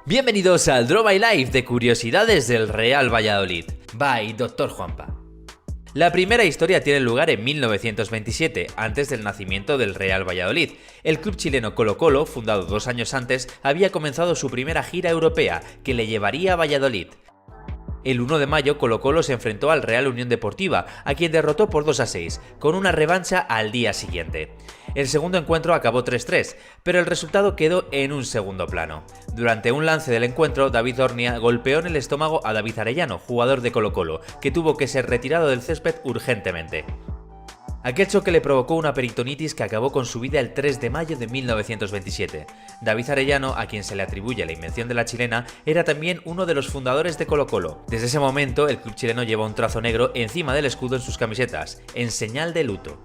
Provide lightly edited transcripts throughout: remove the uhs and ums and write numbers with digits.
Bienvenidos al Draw My Life de curiosidades del Real Valladolid, by Dr. Juanpa. La primera historia tiene lugar en 1927, antes del nacimiento del Real Valladolid. El club chileno Colo-Colo, fundado 2 años antes, había comenzado su primera gira europea, que le llevaría a Valladolid. El 1 de mayo Colo-Colo se enfrentó al Real Unión Deportiva, a quien derrotó por 2-6, con una revancha al día siguiente. El segundo encuentro acabó 3-3, pero el resultado quedó en un segundo plano. Durante un lance del encuentro, David Ornia golpeó en el estómago a David Arellano, jugador de Colo-Colo, que tuvo que ser retirado del césped urgentemente. Aquel choque le provocó una peritonitis que acabó con su vida el 3 de mayo de 1927. David Arellano, a quien se le atribuye la invención de la chilena, era también uno de los fundadores de Colo-Colo. Desde ese momento, el club chileno lleva un trazo negro encima del escudo en sus camisetas, en señal de luto.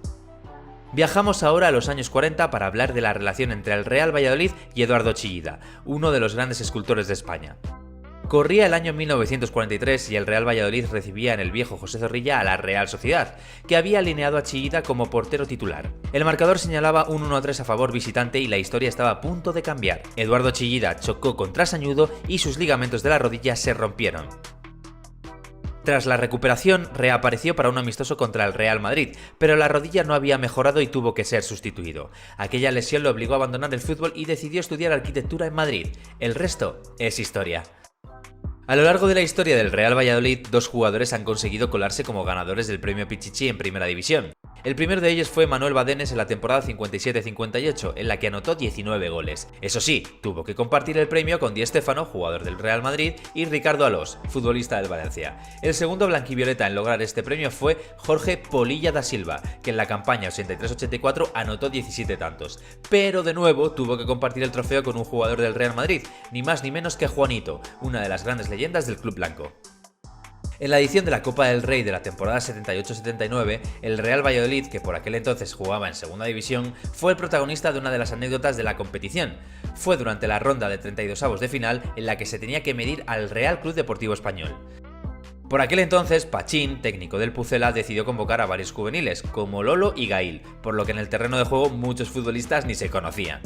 Viajamos ahora a los años 40 para hablar de la relación entre el Real Valladolid y Eduardo Chillida, uno de los grandes escultores de España. Corría el año 1943 y el Real Valladolid recibía en el viejo José Zorrilla a la Real Sociedad, que había alineado a Chillida como portero titular. El marcador señalaba un 1-3 a favor visitante y la historia estaba a punto de cambiar. Eduardo Chillida chocó contra Sañudo y sus ligamentos de la rodilla se rompieron. Tras la recuperación, reapareció para un amistoso contra el Real Madrid, pero la rodilla no había mejorado y tuvo que ser sustituido. Aquella lesión lo obligó a abandonar el fútbol y decidió estudiar arquitectura en Madrid. El resto es historia. A lo largo de la historia del Real Valladolid, 2 jugadores han conseguido colarse como ganadores del premio Pichichi en Primera División. El primero de ellos fue Manuel Badenes en la temporada 57-58, en la que anotó 19 goles. Eso sí, tuvo que compartir el premio con Di Stéfano, jugador del Real Madrid, y Ricardo Alós, futbolista del Valencia. El segundo blanquivioleta en lograr este premio fue Jorge Polilla da Silva, que en la campaña 83-84 anotó 17 tantos. Pero de nuevo tuvo que compartir el trofeo con un jugador del Real Madrid, ni más ni menos que Juanito, una de las grandes leyendas del club blanco. En la edición de la Copa del Rey de la temporada 78-79, el Real Valladolid, que por aquel entonces jugaba en Segunda División, fue el protagonista de una de las anécdotas de la competición. Fue durante la ronda de 32avos de final en la que se tenía que medir al Real Club Deportivo Español. Por aquel entonces, Pachín, técnico del Pucela, decidió convocar a varios juveniles, como Lolo y Gail, por lo que en el terreno de juego muchos futbolistas ni se conocían.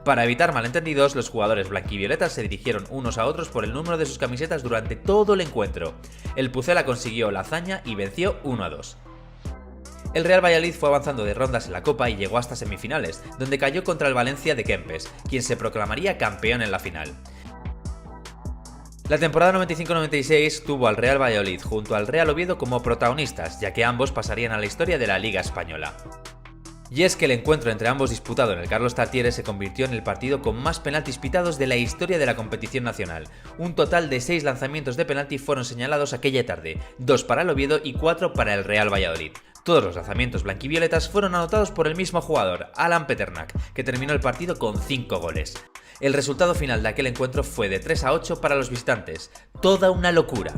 Para evitar malentendidos, los jugadores blanquivioletas se dirigieron unos a otros por el número de sus camisetas durante todo el encuentro. El Pucela consiguió la hazaña y venció 1-2. El Real Valladolid fue avanzando de rondas en la Copa y llegó hasta semifinales, donde cayó contra el Valencia de Kempes, quien se proclamaría campeón en la final. La temporada 95-96 tuvo al Real Valladolid junto al Real Oviedo como protagonistas, ya que ambos pasarían a la historia de la Liga Española. Y es que el encuentro entre ambos disputado en el Carlos Tartiere se convirtió en el partido con más penaltis pitados de la historia de la competición nacional. Un total de 6 lanzamientos de penalti fueron señalados aquella tarde, 2 para el Oviedo y 4 para el Real Valladolid. Todos los lanzamientos blanquivioletas fueron anotados por el mismo jugador, Alan Peternak, que terminó el partido con 5 goles. El resultado final de aquel encuentro fue de 3-8 para los visitantes. Toda una locura.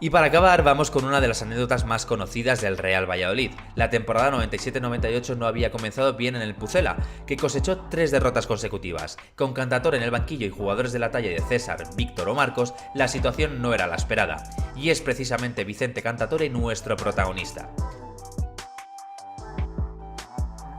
Y para acabar, vamos con una de las anécdotas más conocidas del Real Valladolid. La temporada 97-98 no había comenzado bien en el Pucela, que cosechó 3 derrotas consecutivas. Con Cantatore en el banquillo y jugadores de la talla de César, Víctor o Marcos, la situación no era la esperada. Y es precisamente Vicente Cantatore nuestro protagonista.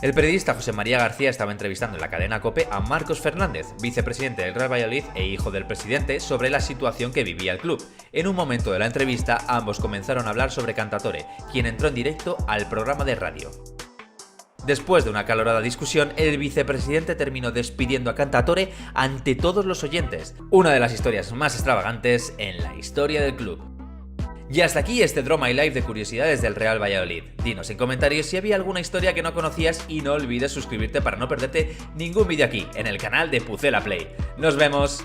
El periodista José María García estaba entrevistando en la cadena COPE a Marcos Fernández, vicepresidente del Real Valladolid e hijo del presidente, sobre la situación que vivía el club. En un momento de la entrevista, ambos comenzaron a hablar sobre Cantatore, quien entró en directo al programa de radio. Después de una acalorada discusión, el vicepresidente terminó despidiendo a Cantatore ante todos los oyentes. Una de las historias más extravagantes en la historia del club. Y hasta aquí este Draw My Life de curiosidades del Real Valladolid. Dinos en comentarios si había alguna historia que no conocías y no olvides suscribirte para no perderte ningún vídeo aquí, en el canal de Pucela Play. ¡Nos vemos!